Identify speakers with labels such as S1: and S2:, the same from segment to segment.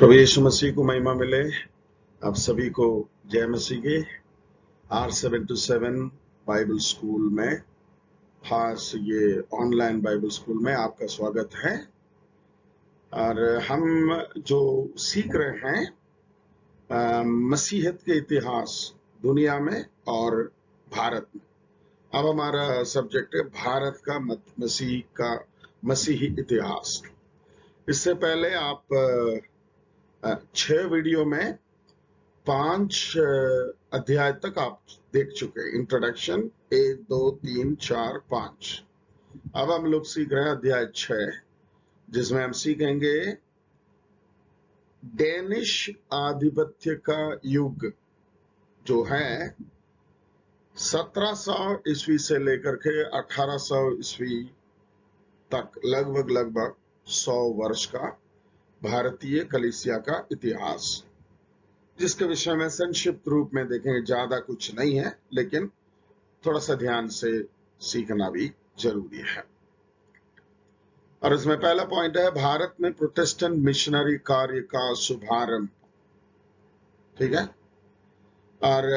S1: प्रभु यीशु मसीह को महिमा मिले। आप सभी को जय मसीह के R727 बाइबल स्कूल में, खास ये ऑनलाइन बाइबल स्कूल में आपका स्वागत है। और हम जो सीख रहे हैं मसीहत के इतिहास दुनिया में और भारत में। अब हमारा सब्जेक्ट है भारत का मसीही इतिहास। इससे पहले आप 6 वीडियो में 5 अध्याय तक आप देख चुके। इंट्रोडक्शन 1, 2, 3, 4, 5। अब हम लोग सीख रहे हैं अध्याय 6, जिसमें हम सीखेंगे डेनिश आधिपत्य का युग, जो है 1700 ईस्वी से लेकर के 1800 ईस्वी तक, लगभग 100 वर्ष का भारतीय कलीसिया का इतिहास, जिसके विषय में संक्षिप्त रूप में देखेंगे। ज्यादा कुछ नहीं है, लेकिन थोड़ा सा ध्यान से सीखना भी जरूरी है। और इसमें पहला पॉइंट है भारत में प्रोटेस्टेंट मिशनरी कार्य का शुभारंभ। ठीक है। और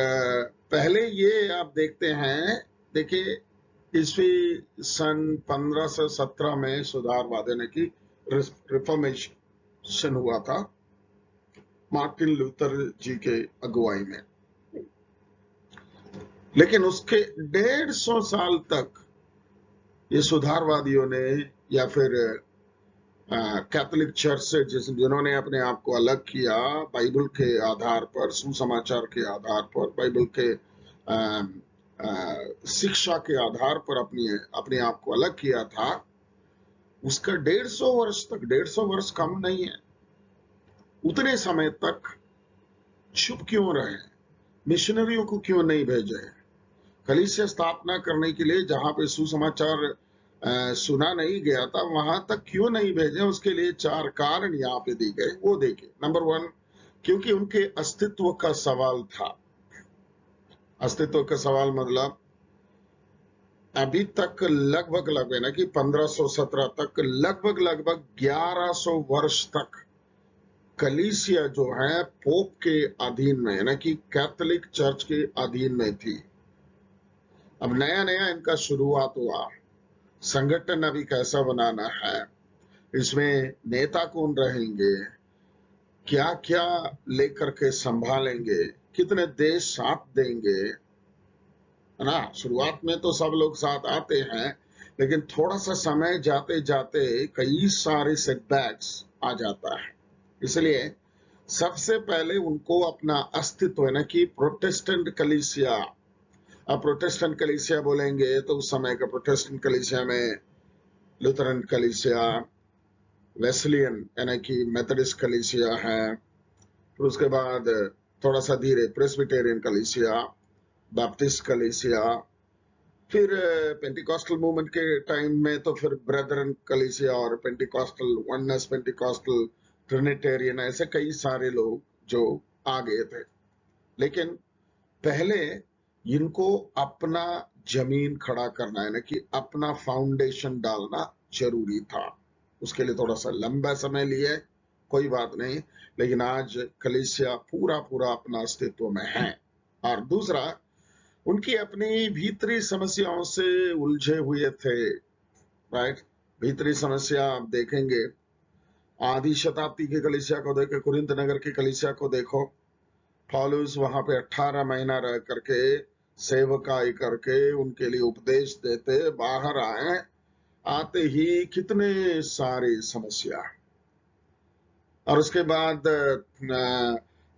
S1: पहले ये आप देखते हैं, देखिए ईस्वी सन 1517 में सुधारवाद यानी कि रिफॉर्मेशन हुआ था मार्टिन लूथर जी के अगुवाई में। लेकिन उसके 150 साल तक ये सुधारवादियों ने या फिर कैथोलिक चर्च से जिन्होंने अपने आप को अलग किया बाइबल के आधार पर, सुसमाचार के आधार पर, बाइबल के शिक्षा के आधार पर अपने आप को अलग किया था, उसका 150 वर्ष तक, 150 वर्ष कम नहीं है, उतने समय तक चुप क्यों रहे? मिशनरियों को क्यों नहीं भेजे? कलीसिया स्थापना करने के लिए जहां पे सुसमाचार सुना नहीं गया था, वहां तक क्यों नहीं भेजे? उसके लिए 4 कारण यहाँ पे दी गए, वो देखे। नंबर 1, क्योंकि उनके अस्तित्व का सवाल था। अस्तित्व का सवाल मतलब अभी तक लगभग ना कि 1517 तक लगभग 1100 वर्ष तक कलीसिया जो है पोप के अधीन में, यानी कि कैथोलिक चर्च के अधीन में थी। अब नया नया इनका शुरुआत हुआ, संगठन अभी कैसा बनाना है, इसमें नेता कौन रहेंगे, क्या क्या लेकर के संभालेंगे, कितने देश साथ देंगे, है ना। शुरुआत में तो सब लोग साथ आते हैं, लेकिन थोड़ा सा समय जाते जाते कई सारे सेटबैक्स आ जाता है। इसलिए सबसे पहले उनको अपना अस्तित्व है ना कि प्रोटेस्टेंट कलीसिया। अब प्रोटेस्टेंट कलीसिया बोलेंगे तो उस समय का प्रोटेस्टेंट कलीसिया में लुथरन कलीसिया, वेस्लियन यानी कि मेथोडिस्ट कलीसिया है, फिर उसके बाद थोड़ा सा धीरे प्रेस्बिटेरियन कलीसिया, बैप्टिस्ट कलीसिया, फिर पेंटिकॉस्टल मूवमेंट के टाइम में तो फिर ब्रदरन कलीसिया और पेंटिकॉस्टल वननेस, पेंटिकॉस्टल ट्रिनिटेरियन, ऐसे कई सारे लोग जो आ गए थे। लेकिन पहले इनको अपना जमीन खड़ा करना है ना कि अपना फाउंडेशन डालना जरूरी था। उसके लिए थोड़ा सा लंबा समय लिया, कोई बात नहीं, लेकिन आज कलीसिया पूरा अपना अस्तित्व में है। और दूसरा, उनकी अपनी भीतरी समस्याओं से उलझे हुए थे, राइट। भीतरी समस्या आप देखेंगे, आधी शताब्दी की कलीसिया को देखो, कुरिन्थ नगर की कलीसिया को देखो, पौलुस वहां पे 18 महीना रह करके सेवकाई करके उनके लिए उपदेश देते, बाहर आते ही कितने सारी समस्या। और उसके बाद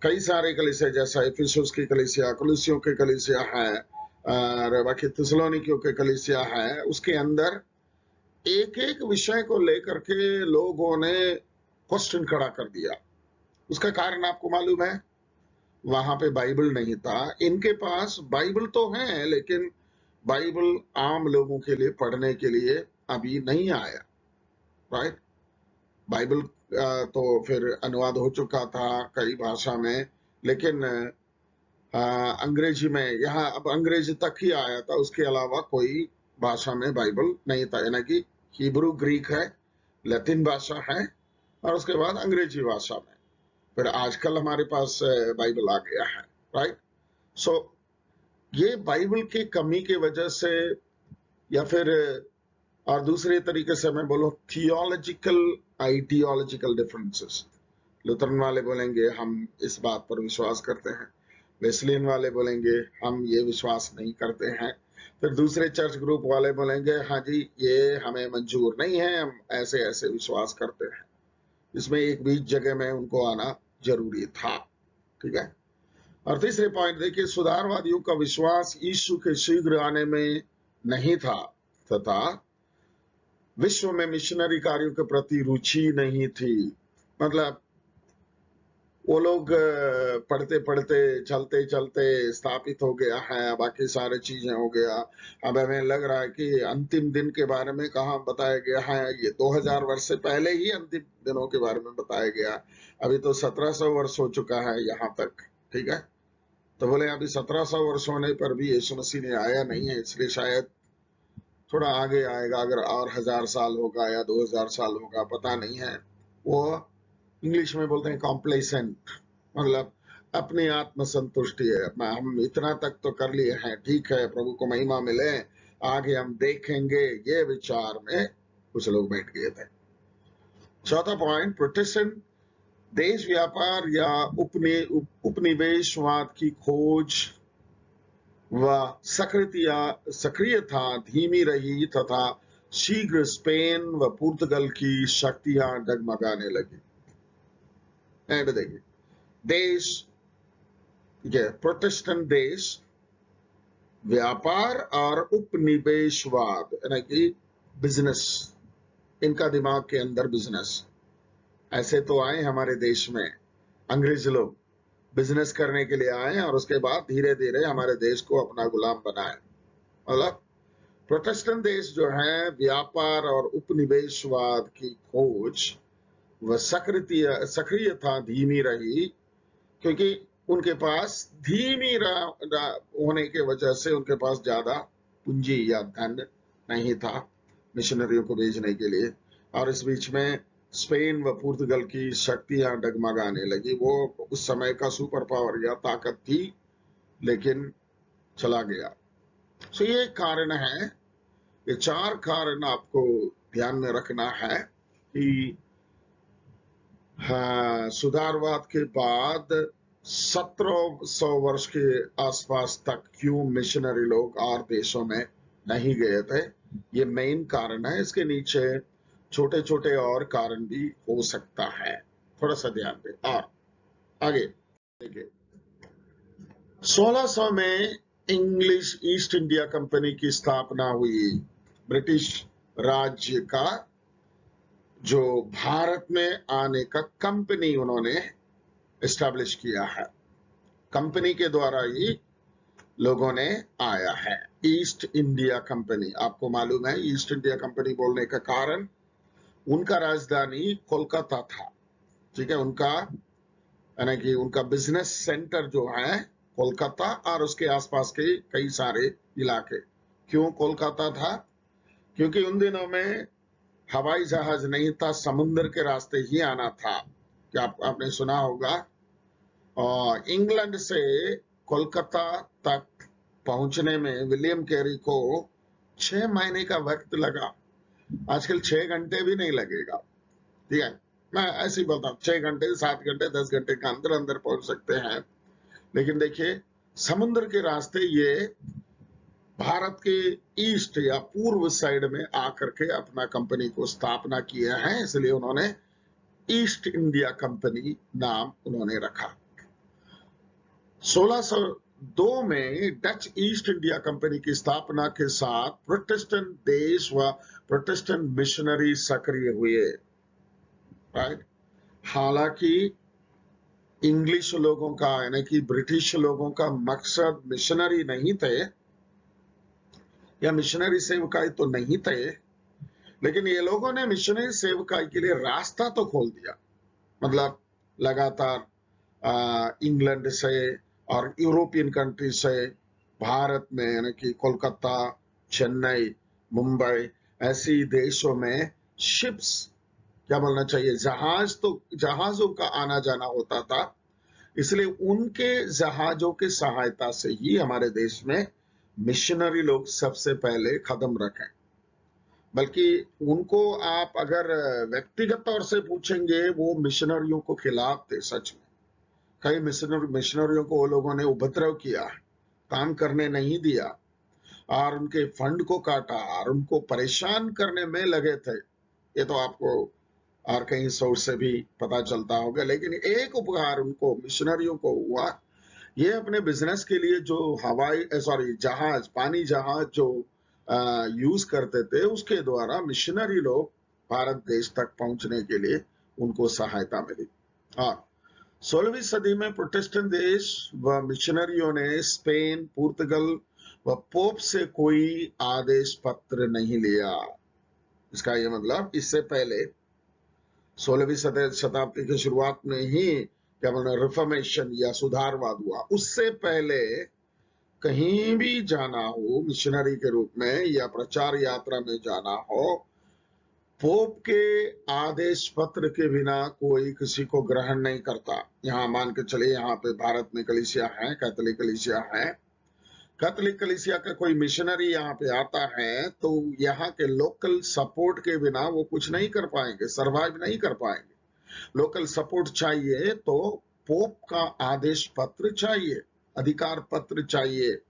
S1: कई सारे कलीसिया, जैसा इफिसुस की कलीसिया, कुलुसियों की कलीसिया है, और बाकी थिस्सलुनीकियों के कलीसिया है, उसके अंदर एक एक विषय को लेकर के लोगों ने क्वेश्चन खड़ा कर दिया। उसका कारण आपको मालूम है, वहां पे बाइबल नहीं था। इनके पास बाइबल तो है, लेकिन बाइबल आम लोगों के लिए पढ़ने के लिए अभी नहीं आया, राइट। बाइबल तो फिर अनुवाद हो चुका था कई भाषा में, लेकिन अंग्रेजी में यहाँ अब अंग्रेजी तक ही आया था, उसके अलावा कोई भाषा में बाइबल नहीं था। यानी कि हिब्रू, ग्रीक है, लैटिन भाषा है, और उसके बाद अंग्रेजी भाषा में। फिर आजकल हमारे पास बाइबल आ गया है, राइट? सो ये बाइबल की कमी की वजह से, या फिर और दूसरे तरीके से मैं बोलूं, थियोलॉजिकल आइडियोलॉजिकल डिफरेंसेस। लुथरन वाले बोलेंगे हम इस बात पर विश्वास करते हैं, वेस्लियन वाले बोलेंगे हम ये विश्वास नहीं करते हैं, फिर दूसरे चर्च ग्रुप वाले बोलेंगे हाँ जी ये हमें मंजूर नहीं है, हम ऐसे ऐसे विश्वास करते हैं। इसमें एक बीच जगह में उनको आना जरूरी था, ठीक है? और तीसरे पॉइंट देखिए, सुधारवादियों का विश्वास यीशु के शीघ्र आने में नहीं था, तथा विश्व में मिशनरी कार्यों के प्रति रुचि नहीं थी। मतलब वो लोग पढ़ते पढ़ते चलते चलते स्थापित हो गया है, बाकी सारे चीजें हो गया। अब हमें लग रहा है कि अंतिम दिन के बारे में कहाँ बताया गया है, ये 2000 वर्ष से पहले ही अंतिम दिनों के बारे में बताया गया। अभी तो 1700 वर्ष हो चुका है यहाँ तक, ठीक है? तो बोले अभी 1700 वर्ष होने पर भी यीशु मसीह ने आया नहीं है, इसलिए शायद थोड़ा आगे आएगा, अगर और 1000 साल होगा या 2000 साल होगा, पता नहीं है। वो इंग्लिश में बोलते हैं कॉम्प्लेसेंट, मतलब अपनी आत्म संतुष्टि है, अपना हम इतना तक तो कर लिए हैं, ठीक है, प्रभु को महिमा मिले, आगे हम देखेंगे, ये विचार में कुछ लोग बैठ गए थे। चौथा पॉइंट, प्रोटेस्टेंट देश व्यापार या उपनिवेशवाद की खोज व सक्रियता धीमी रही, तथा शीघ्र स्पेन व पुर्तगाल की शक्तियां डगमगाने लगी। देखिए, देश, प्रोटेस्टेंट देश व्यापार और उपनिवेशवाद, यानी कि बिजनेस, इनका दिमाग के अंदर बिजनेस, ऐसे तो आए हमारे देश में अंग्रेज लोग, बिजनेस करने के लिए आए और उसके बाद धीरे धीरे हमारे देश को अपना गुलाम बनाए। मतलब प्रोटेस्टेंट देश जो है व्यापार और उपनिवेशवाद की खोज व सक्रियता धीमी रही, क्योंकि उनके पास धीमी होने के वजह से उनके पास ज्यादा पूंजी या धन नहीं था मिशनरियों को भेजने के लिए। और इस बीच में स्पेन व पुर्तगाल की शक्तियां डगमगाने लगी। वो उस समय का सुपर पावर या ताकत थी, लेकिन चला गया। सो ये कारण है, ये 4 कारण आपको ध्यान में रखना है कि हाँ, सुधारवाद के बाद 1700 वर्ष के आसपास तक क्यों मिशनरी लोग और देशों में नहीं गए थे, ये मेन कारण है। इसके नीचे छोटे छोटे और कारण भी हो सकता है, थोड़ा सा ध्यान दें। और आगे देखिए, 1600 में इंग्लिश ईस्ट इंडिया कंपनी की स्थापना हुई। ब्रिटिश राज्य का जो भारत में आने का कंपनी उन्होंने एस्टैब्लिश किया है, कंपनी के द्वारा ही लोगों ने आया है। ईस्ट इंडिया कंपनी, आपको मालूम है ईस्ट इंडिया कंपनी बोलने का कारण, उनका राजधानी कोलकाता था, ठीक है? उनका यानी कि उनका बिजनेस सेंटर जो है कोलकाता और उसके आसपास के कई सारे इलाके। क्यों कोलकाता था? क्योंकि उन दिनों में हवाई जहाज नहीं था, समुद्र के रास्ते ही आना था। क्या आपने सुना होगा, और इंग्लैंड से कोलकाता तक पहुंचने में विलियम कैरी को 6 महीने का वक्त लगा। आजकल 6 घंटे भी नहीं लगेगा, ठीक है? मैं ऐसे ही बोलता हूँ, 6 घंटे 7 घंटे 10 घंटे के अंदर अंदर पहुंच सकते हैं। लेकिन देखिए, समुद्र के रास्ते ये भारत के ईस्ट या पूर्व साइड में आकर के अपना कंपनी को स्थापना किया है, इसलिए उन्होंने ईस्ट इंडिया कंपनी नाम उन्होंने रखा। 1602 में डच ईस्ट इंडिया कंपनी की स्थापना के साथ प्रोटेस्टेंट देश व प्रोटेस्टेंट मिशनरी सक्रिय हुए, राइट? हालांकि इंग्लिश लोगों का यानी कि ब्रिटिश लोगों का मकसद मिशनरी नहीं थे या मिशनरी सेवकाई तो नहीं थे, लेकिन ये लोगों ने मिशनरी सेवकाई के लिए रास्ता तो खोल दिया। मतलब लगातार इंग्लैंड से और यूरोपियन कंट्री से भारत में यानी कि कोलकाता, चेन्नई, मुंबई ऐसी देशों में शिप्स क्या बोलना चाहिए, जहाजों का आना जाना होता था, इसलिए उनके जहाजों की सहायता से ही हमारे देश में मिशनरी लोग सबसे पहले कदम रखे। बल्कि उनको आप अगर व्यक्तिगत तौर से पूछेंगे, वो मिशनरियों को खिलाफ थे सच में। कई मिशनरियों को वो लोगों ने उपद्रव किया, काम करने नहीं दिया, और उनके फंड को काटा और उनको परेशान करने में लगे थे। ये तो आपको और कहीं सोर्स से भी पता चलता होगा। लेकिन एक उपकार उनको मिशनरियों को हुआ, ये अपने बिजनेस के लिए जो जहाज, पानी जहाज जो यूज करते थे, उसके द्वारा मिशनरी लोग भारत देश तक पहुंचने के लिए उनको सहायता मिली। और 16वीं सदी में प्रोटेस्टेंट देश व मिशनरियों ने स्पेन, पुर्तगाल व पोप से कोई आदेश पत्र नहीं लिया। इसका यह मतलब इससे पहले 16वीं शताब्दी की शुरुआत में ही क्या बोलना रिफॉर्मेशन या सुधारवाद हुआ। उससे पहले कहीं भी जाना हो मिशनरी के रूप में या प्रचार यात्रा में जाना हो, पोप के आदेश पत्र के बिना कोई किसी को ग्रहण नहीं करता। यहाँ मान के चलिए, यहाँ पे भारत में कलीसिया है, कैथोलिक कलीसिया है। कैथोलिक कलीसिया का कोई मिशनरी यहाँ पे आता है तो यहाँ के लोकल सपोर्ट के बिना वो कुछ नहीं कर पाएंगे, सरवाइव नहीं कर पाएंगे। लोकल सपोर्ट चाहिए तो पोप का आदेश पत्र चाहिए, अधिकार पत्र चाहिए।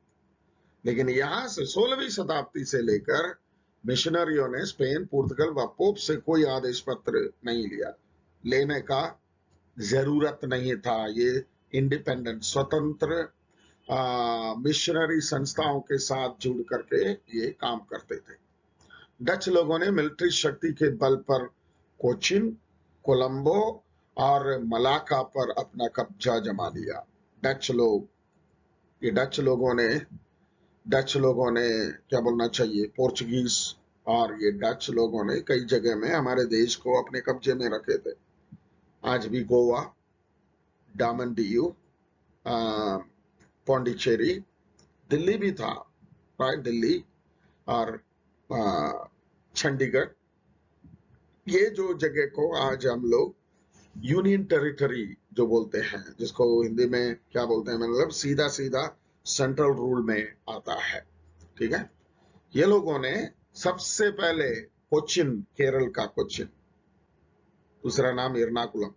S1: लेकिन यहां से 16वीं शताब्दी से लेकर मिशनरियों ने स्पेन, पुर्तगाल व पोप से कोई आदेश पत्र नहीं लिया, लेने का जरूरत नहीं था। ये इंडिपेंडेंट, स्वतंत्र मिशनरी संस्थाओं के साथ जुड़ करके ये काम करते थे। डच लोगों ने मिलिट्री शक्ति के बल पर कोचिन, कोलंबो और मलाका पर अपना कब्जा जमा लिया। डच लोगों ने क्या बोलना चाहिए, पोर्चुगीज और ये डच लोगों ने कई जगह में हमारे देश को अपने कब्जे में रखे थे। आज भी गोवा, डामन डीयू, पौंडीचेरी, दिल्ली भी था, राइट, दिल्ली और चंडीगढ़, ये जो जगह को आज हम लोग यूनियन टेरिटरी जो बोलते हैं, जिसको हिंदी में क्या बोलते हैं, मतलब सीधा सीधा सेंट्रल रूल में आता है। ठीक है, ये लोगों ने सबसे पहले कोचिन, केरल का कोचिन, दूसरा नाम एर्नाकुलम,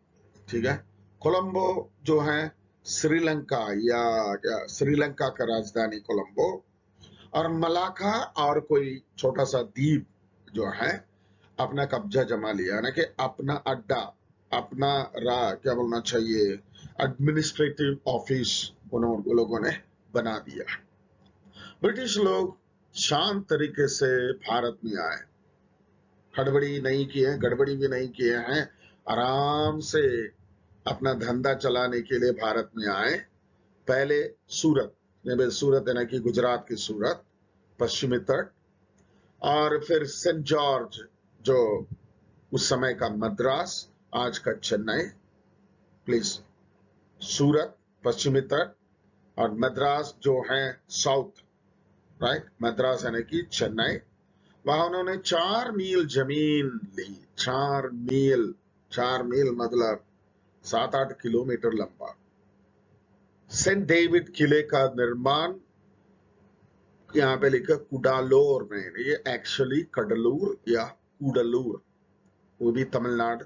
S1: ठीक है, कोलंबो जो है श्रीलंका या क्या, श्रीलंका का राजधानी कोलंबो, और मलाका और कोई छोटा सा द्वीप जो है अपना कब्जा जमा लिया, यानी कि अपना अड्डा, अपना क्या बोलना चाहिए, एडमिनिस्ट्रेटिव ऑफिस उन लोगों ने बना दिया। ब्रिटिश लोग शांत तरीके से भारत में आए, हड़बड़ी नहीं किए, गड़बड़ी भी नहीं किए हैं, आराम से अपना धंधा चलाने के लिए भारत में आए। पहले सूरत यानी कि गुजरात की सूरत, पश्चिमी तट, और फिर सेंट जॉर्ज जो उस समय का मद्रास, आज का चेन्नई। प्लीज, सूरत पश्चिमी तट और मद्रास जो है साउथ, राइट, मद्रास यानी कि चेन्नई। वहां उन्होंने 4 मील जमीन ली। 4 मील मतलब 7-8 किलोमीटर लंबा। सेंट डेविड किले का निर्माण यहाँ पे लिखा कुडालोर में, ये एक्चुअली कडलूर या कुडलूर, वो भी तमिलनाडु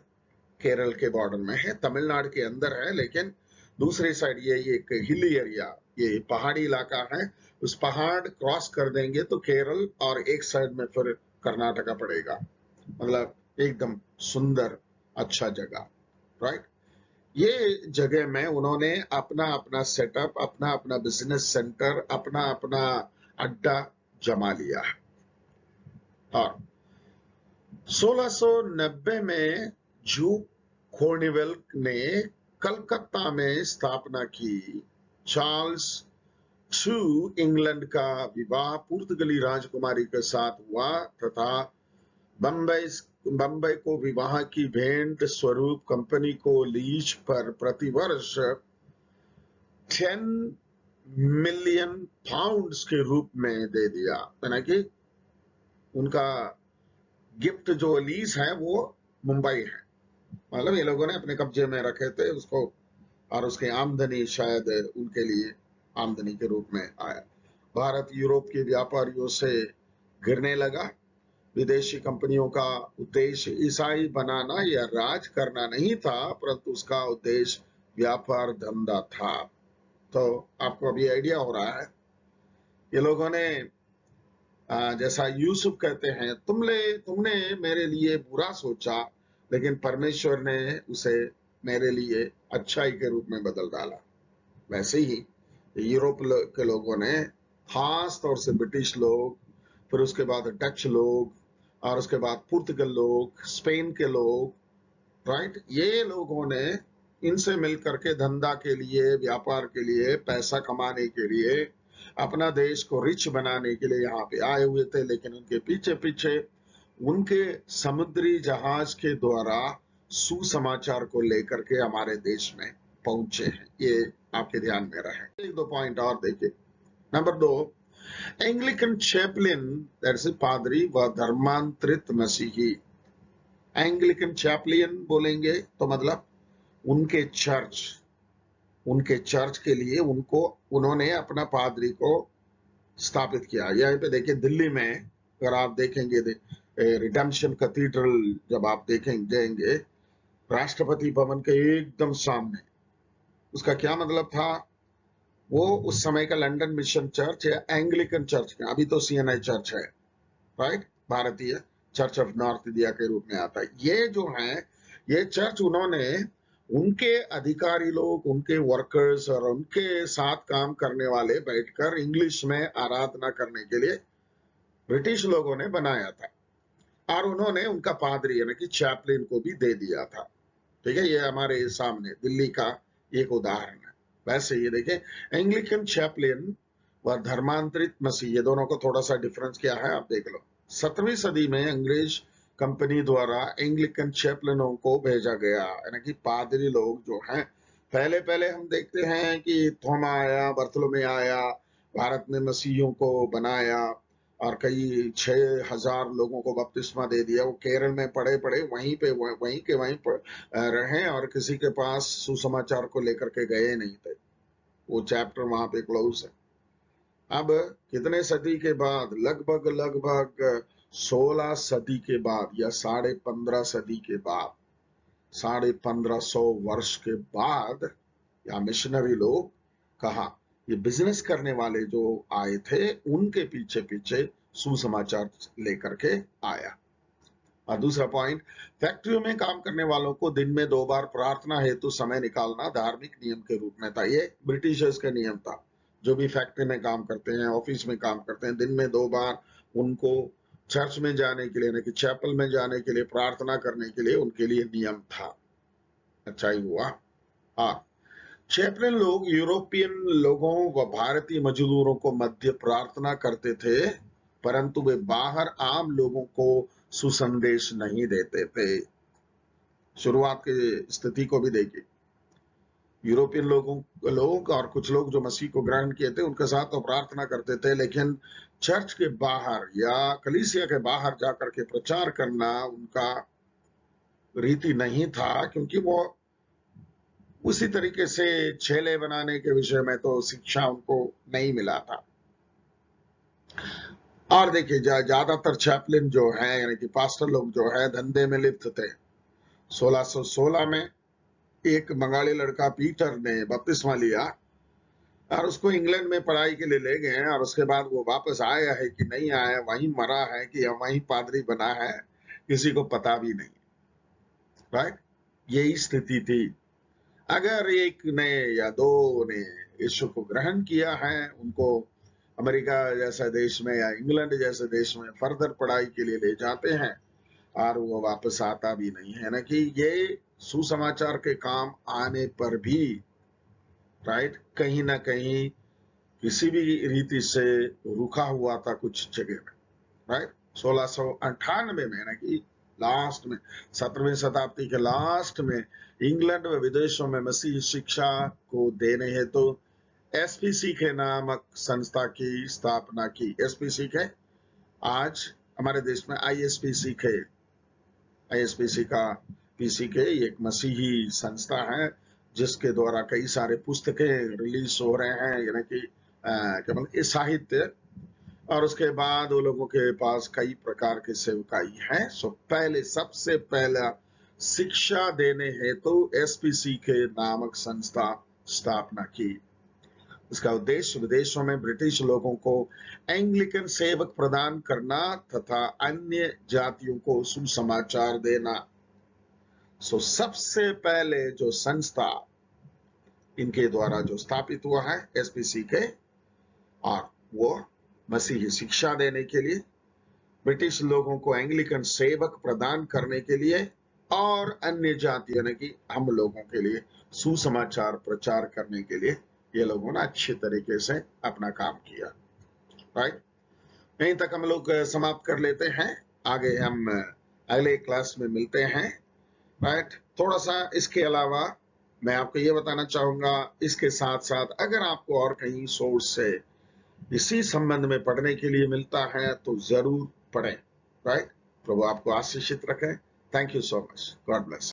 S1: केरल के बॉर्डर में है, तमिलनाडु के अंदर है, लेकिन दूसरी साइड ये एक हिली एरिया, ये पहाड़ी इलाका है। उस पहाड़ क्रॉस कर देंगे तो केरल, और एक साइड में फिर कर्नाटका पड़ेगा। मतलब एकदम सुंदर, अच्छा जगह, राइट। ये जगह में उन्होंने अपना अपना सेटअप, अपना अपना बिजनेस सेंटर, अपना अपना अड्डा जमा लिया। और 1690 में जू कॉर्निवेल ने कलकत्ता में स्थापना की। चार्ल्स II इंग्लैंड का विवाह पुर्तगाली राजकुमारी के साथ हुआ तथा बंबई को विवाह की भेंट स्वरूप कंपनी को लीज पर प्रतिवर्ष 10 मिलियन पाउंड्स के रूप में दे दिया। यानी कि उनका गिफ्ट जो लीज है वो मुंबई है, मतलब ये लोगों ने अपने कब्जे में रखे थे उसको, और उसकी आमदनी शायद उनके लिए आमदनी के रूप में आया। भारत यूरोप के व्यापारियों से घिरने लगा। विदेशी कंपनियों का उद्देश्य ईसाई बनाना या राज करना नहीं था, परंतु उसका उद्देश्य व्यापार धंधा था। तो आपको अभी आइडिया हो रहा है, ये लोगों ने जैसा यूसुफ कहते हैं, तुमने मेरे लिए बुरा सोचा, लेकिन परमेश्वर ने उसे मेरे लिए अच्छाई के रूप में बदल डाला। वैसे ही यूरोप के लोगों ने, खास तौर से ब्रिटिश लोग, फिर उसके बाद डच लोग, और उसके बाद पुर्तगाल लोग, स्पेन के लोग, राइट, ये लोगों ने इनसे मिलकर के धंधा के लिए, व्यापार के लिए, पैसा कमाने के लिए, अपना देश को रिच बनाने के लिए यहाँ पे आए हुए थे। लेकिन उनके पीछे पीछे उनके समुद्री जहाज के द्वारा सुसमाचार को लेकर के हमारे देश में पहुंचे हैं। ये आपके ध्यान में रहे। एक दो पॉइंट और देखिए। नंबर 2, एंग्लिकन चैपलिन, दैट्स पादरी व धर्मांतरित मसीही। एंग्लिकन चैपलिन बोलेंगे तो मतलब उनके चर्च के लिए उन्होंने अपना पादरी को स्थापित किया। यहाँ पे देखिए दिल्ली में, अगर आप देखेंगे रिडेम्पशन कैथीड्रल, जब आप देखेंगे राष्ट्रपति भवन के एकदम सामने, उसका क्या मतलब था? वो उस समय का लंदन मिशन चर्च या एंग्लिकन चर्च का, अभी तो सीएनआई चर्च है, राइट, भारतीय चर्च ऑफ नॉर्थ इंडिया के रूप में आता है। ये जो है, ये चर्च उन्होंने उनके अधिकारी लोग, उनके वर्कर्स और उनके साथ काम करने वाले बैठकर इंग्लिश में आराधना करने के लिए ब्रिटिश लोगों ने बनाया था, और उन्होंने उनका पादरी यानी कि चैपलिन को भी दे दिया था। ठीक है, ये हमारे सामने दिल्ली का एक उदाहरण है। वैसे ये देखिए, एंग्लिकन चैपलिन व धर्मांतरित मसीह, ये दोनों को थोड़ा सा डिफरेंस क्या है आप देख लो। 17वीं सदी में अंग्रेज कंपनी द्वारा एंग्लिकन चैपलिनों को भेजा गया, यानी कि पादरी लोग जो हैं। पहले पहले हम देखते हैं कि थोमा आया, बर्थलोमे आया, भारत में मसीहियों को बनाया, और कई 6,000 लोगों को बपतिस्मा दे दिया। वो केरल में पड़े पड़े वहीं के वहीं रहे, और किसी के पास सुसमाचार को लेकर के गए नहीं थे। वो चैप्टर वहां पे क्लोज है। अब कितने सदी के बाद, लगभग लगभग 16 सदी के बाद, या 15.5 सदी के बाद, 1550 वर्ष के बाद, या मिशनरी लोग कहा, ये बिजनेस करने वाले जो आए थे, उनके पीछे पीछे सुसमाचार लेकर के आया। और दूसरा पॉइंट, फैक्ट्रियों में काम करने वालों को दिन में 2 बार प्रार्थना हेतु समय निकालना धार्मिक नियम के रूप में था। ये ब्रिटिशर्स का नियम था। जो भी फैक्ट्री में काम करते हैं, ऑफिस में काम करते हैं, दिन में 2 बार उनको चर्च में जाने के लिए, यानी कि चैपल में जाने के लिए, प्रार्थना करने के लिए उनके लिए नियम था। अच्छा ही हुआ। हाँ, चैपलिन लोग यूरोपियन लोगों व भारतीय मजदूरों को मध्य प्रार्थना करते थे, परंतु वे बाहर आम लोगों को सुसंदेश नहीं देते थे। शुरुआत की स्थिति को भी देखिए। यूरोपियन लोग और कुछ लोग जो मसीह को ग्रहण किए थे, उनके साथ तो प्रार्थना करते थे, लेकिन चर्च के बाहर या कलीसिया के बाहर जाकर के प्रचार करना उनका रीति नहीं था, क्योंकि वो उसी तरीके से छेले बनाने के विषय में तो शिक्षा उनको नहीं मिला था। और देखिए, ज्यादातर चैपलिन जो है, यानी कि पास्टर लोग जो है, धंधे में लिप्त थे। 1616 में एक बंगाली लड़का पीटर ने बपतिस्मा लिया, और उसको इंग्लैंड में पढ़ाई के लिए ले गए, और उसके बाद वो वापस आया है कि नहीं आया, वहीं मरा है कि वहीं पादरी बना है, किसी को पता भी नहीं, राइट। यही स्थिति थी। अगर एक ने या दो ने यीशु को ग्रहण किया है, उनको अमेरिका जैसा देश में या इंग्लैंड जैसे देश में फर्दर पढ़ाई के लिए ले जाते हैं, और वो वापस आता भी नहीं है। ना कि ये सुसमाचार के काम आने पर भी, राइट, कहीं ना कहीं किसी भी रीति से रुका हुआ था कुछ जगह में, राइट। 1698 में, ना कि लास्ट में, 17वीं शताब्दी के लास्ट में, इंग्लैंड व विदेशों में मसीह शिक्षा को देने हेतु तो एसपीसी के नामक संस्था की स्थापना की। एसपीसी के, आज हमारे देश में आईएसपीसी का एसपीसी एक मसीही संस्था है जिसके द्वारा कई सारे पुस्तकें रिलीज हो रहे हैं, यानी कि क्या बोलते साहित्य, और उसके बाद वो लोगों के पास कई प्रकार के सेवकाई हैं। सो पहले सबसे पहला शिक्षा देने हेतु एसपीसी के नामक संस्था स्थापना की। इसका उद्देश्य विदेशों में ब्रिटिश लोगों को एंग्लिकन सेवक प्रदान करना तथा अन्य जातियों को सुसमाचार देना। सो सबसे पहले जो संस्था इनके द्वारा जो स्थापित हुआ है एसपीसी के, और वो मसीही शिक्षा देने के लिए, ब्रिटिश लोगों को एंग्लिकन सेवक प्रदान करने के लिए, और अन्य जाति यानी कि हम लोगों के लिए सुसमाचार प्रचार करने के लिए ये लोगों ने अच्छे तरीके से अपना काम किया। राइट, यहीं तक हम लोग समाप्त कर लेते हैं। आगे हम अगले क्लास में मिलते हैं। राइट, थोड़ा सा इसके अलावा मैं आपको ये बताना चाहूंगा, इसके साथ साथ अगर आपको और कहीं सोर्स से इसी संबंध में पढ़ने के लिए मिलता है तो जरूर पढ़ें। राइट, प्रभु आपको आशीषित रखें। Thank you so much. God bless.